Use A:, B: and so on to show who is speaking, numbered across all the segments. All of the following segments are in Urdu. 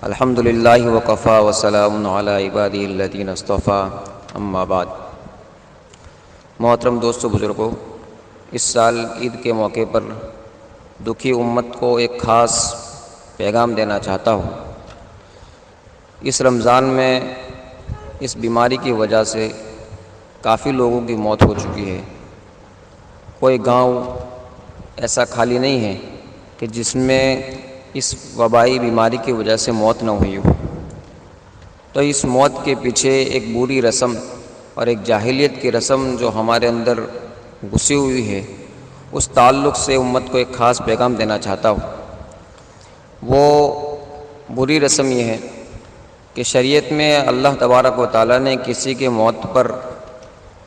A: الحمدللہ وکفیٰ وسلام علی عبادہ الذین اصطفیٰ اما بعد۔ محترم دوستو بزرگوں، اس سال عید کے موقع پر دکھی امت کو ایک خاص پیغام دینا چاہتا ہوں۔ اس رمضان میں اس بیماری کی وجہ سے کافی لوگوں کی موت ہو چکی ہے۔ کوئی گاؤں ایسا خالی نہیں ہے کہ جس میں اس وبائی بیماری کی وجہ سے موت نہ ہوئی ہو۔ تو اس موت کے پیچھے ایک بری رسم اور ایک جاہلیت کی رسم جو ہمارے اندر گھسی ہوئی ہے، اس تعلق سے امت کو ایک خاص پیغام دینا چاہتا ہوں۔ وہ بری رسم یہ ہے کہ شریعت میں اللہ تبارک و تعالیٰ نے کسی کے موت پر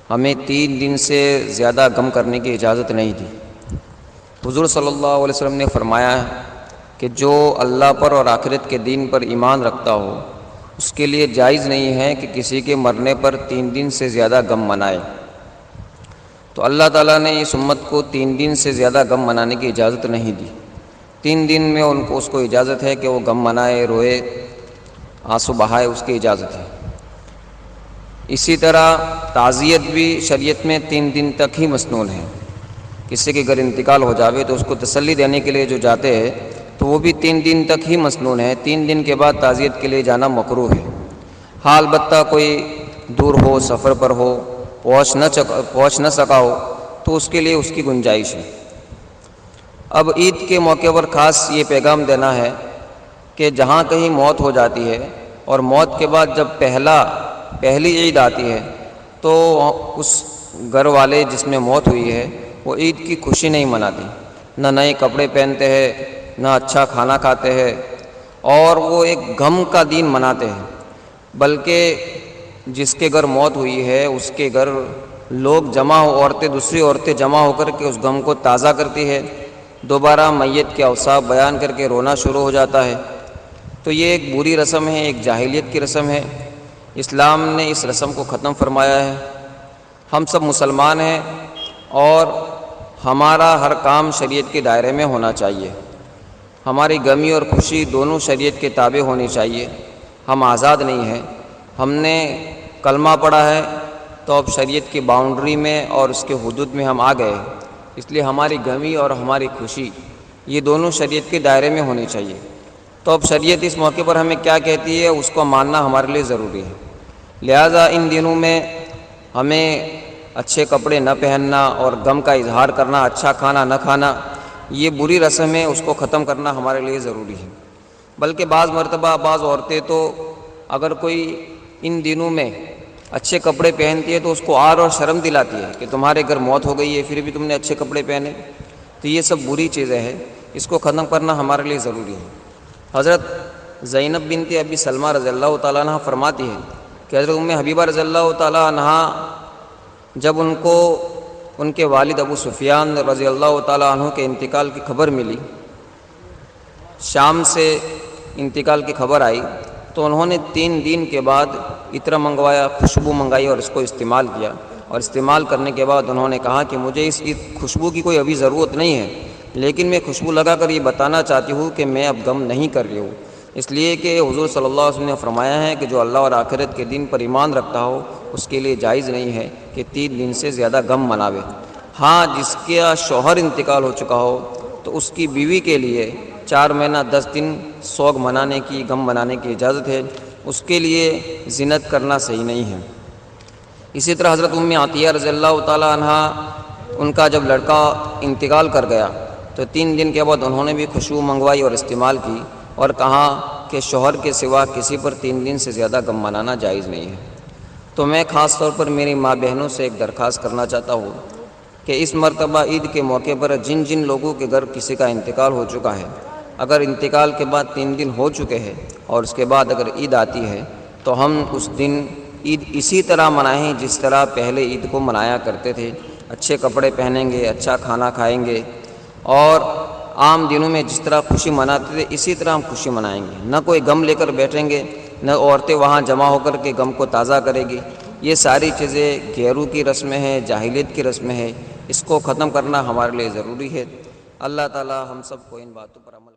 A: ہمیں 3 دن سے زیادہ غم کرنے کی اجازت نہیں دی۔ حضور صلی اللہ علیہ وسلم نے فرمایا کہ جو اللہ پر اور آخرت کے دین پر ایمان رکھتا ہو، اس کے لیے جائز نہیں ہے کہ کسی کے مرنے پر 3 دن سے زیادہ غم منائے۔ تو اللہ تعالیٰ نے اس امت کو 3 دن سے زیادہ غم منانے کی اجازت نہیں دی۔ 3 دن میں اس کو اجازت ہے کہ وہ غم منائے، روئے، آنسو بہائے، اس کی اجازت ہے۔ اسی طرح تعزیت بھی شریعت میں 3 دن تک ہی مسنون ہے۔ کسی کے گھر انتقال ہو جاوے تو اس کو تسلی دینے کے لیے جو جاتے ہیں تو وہ بھی 3 دن تک ہی مسنون ہے۔ 3 دن کے بعد تعزیت کے لیے جانا مکروہ ہے۔ ہاں البتہ کوئی دور ہو، سفر پر ہو، پہنچ نہ سکا ہو تو اس کے لیے اس کی گنجائش ہے۔ اب عید کے موقع پر خاص یہ پیغام دینا ہے کہ جہاں کہیں موت ہو جاتی ہے اور موت کے بعد جب پہلی عید آتی ہے تو اس گھر والے جس میں موت ہوئی ہے وہ عید کی خوشی نہیں مناتے، نہ نئے کپڑے پہنتے ہیں، نہ اچھا کھانا کھاتے ہیں، اور وہ ایک غم کا دن مناتے ہیں۔ بلکہ جس کے گھر موت ہوئی ہے اس کے گھر لوگ دوسری عورتیں جمع ہو کر کے اس غم کو تازہ کرتی ہے، دوبارہ میت کے اوصاف بیان کر کے رونا شروع ہو جاتا ہے۔ تو یہ ایک بری رسم ہے، ایک جاہلیت کی رسم ہے۔ اسلام نے اس رسم کو ختم فرمایا ہے۔ ہم سب مسلمان ہیں اور ہمارا ہر کام شریعت کے دائرے میں ہونا چاہیے۔ ہماری غمی اور خوشی دونوں شریعت کے تابع ہونی چاہیے۔ ہم آزاد نہیں ہیں۔ ہم نے کلمہ پڑھا ہے تو اب شریعت کی باؤنڈری میں اور اس کے حدود میں ہم آ گئے ہیں، اس لیے ہماری غمی اور ہماری خوشی یہ دونوں شریعت کے دائرے میں ہونی چاہیے۔ تو اب شریعت اس موقع پر ہمیں کیا کہتی ہے اس کو ماننا ہمارے لیے ضروری ہے۔ لہٰذا ان دنوں میں ہمیں اچھے کپڑے نہ پہننا اور غم کا اظہار کرنا، اچھا کھانا نہ کھانا، یہ بری رسم ہے، اس کو ختم کرنا ہمارے لیے ضروری ہے۔ بلکہ بعض مرتبہ بعض عورتیں تو اگر کوئی ان دنوں میں اچھے کپڑے پہنتی ہے تو اس کو عار اور شرم دلاتی ہے کہ تمہارے گھر موت ہو گئی ہے پھر بھی تم نے اچھے کپڑے پہنے۔ تو یہ سب بری چیزیں ہیں، اس کو ختم کرنا ہمارے لیے ضروری ہے۔ حضرت زینب بنت ابی سلمہ رضی اللہ تعالیٰ عنہ فرماتی ہے کہ حضرت ام حبیبہ رضی اللہ تعالیٰ عنہ جب ان کو ان کے والد ابو سفیان رضی اللہ تعالیٰ عنہ کے انتقال کی خبر ملی، شام سے انتقال کی خبر آئی، تو انہوں نے 3 دن کے بعد عطر منگوایا، خوشبو منگائی اور اس کو استعمال کیا، اور استعمال کرنے کے بعد انہوں نے کہا کہ مجھے اس خوشبو کی کوئی ابھی ضرورت نہیں ہے، لیکن میں خوشبو لگا کر یہ بتانا چاہتی ہوں کہ میں اب غم نہیں کر رہی ہوں، اس لیے کہ حضور صلی اللہ علیہ وسلم نے فرمایا ہے کہ جو اللہ اور آخرت کے دن پر ایمان رکھتا ہو اس کے لیے جائز نہیں ہے کہ 3 دن سے زیادہ غم مناوے۔ ہاں جس کا شوہر انتقال ہو چکا ہو تو اس کی بیوی کے لیے 4 مہینہ 10 دن سوگ منانے کی، غم منانے کی اجازت ہے، اس کے لیے زینت کرنا صحیح نہیں ہے۔ اسی طرح حضرت ام عطیہ رضی اللہ تعالیٰ عنہ ان کا جب لڑکا انتقال کر گیا تو 3 دن کے بعد انہوں نے بھی خوشبو منگوائی اور استعمال کی اور کہا کہ شوہر کے سوا کسی پر 3 دن سے زیادہ غم منانا جائز نہیں ہے۔ تو میں خاص طور پر میری ماں بہنوں سے ایک درخواست کرنا چاہتا ہوں کہ اس مرتبہ عید کے موقع پر جن لوگوں کے گھر کسی کا انتقال ہو چکا ہے، اگر انتقال کے بعد 3 دن ہو چکے ہیں اور اس کے بعد اگر عید آتی ہے تو ہم اس دن عید اسی طرح منائیں جس طرح پہلے عید کو منایا کرتے تھے۔ اچھے کپڑے پہنیں گے، اچھا کھانا کھائیں گے، اور عام دنوں میں جس طرح خوشی مناتے تھے اسی طرح ہم خوشی منائیں گے۔ نہ کوئی غم لے کر بیٹھیں گے، نہ عورتیں وہاں جمع ہو کر کے غم کو تازہ کرے گی۔ یہ ساری چیزیں غیروں کی رسمیں ہیں، جاہلیت کی رسمیں ہیں، اس کو ختم کرنا ہمارے لیے ضروری ہے۔ اللہ تعالی ہم سب کو ان باتوں پر عمل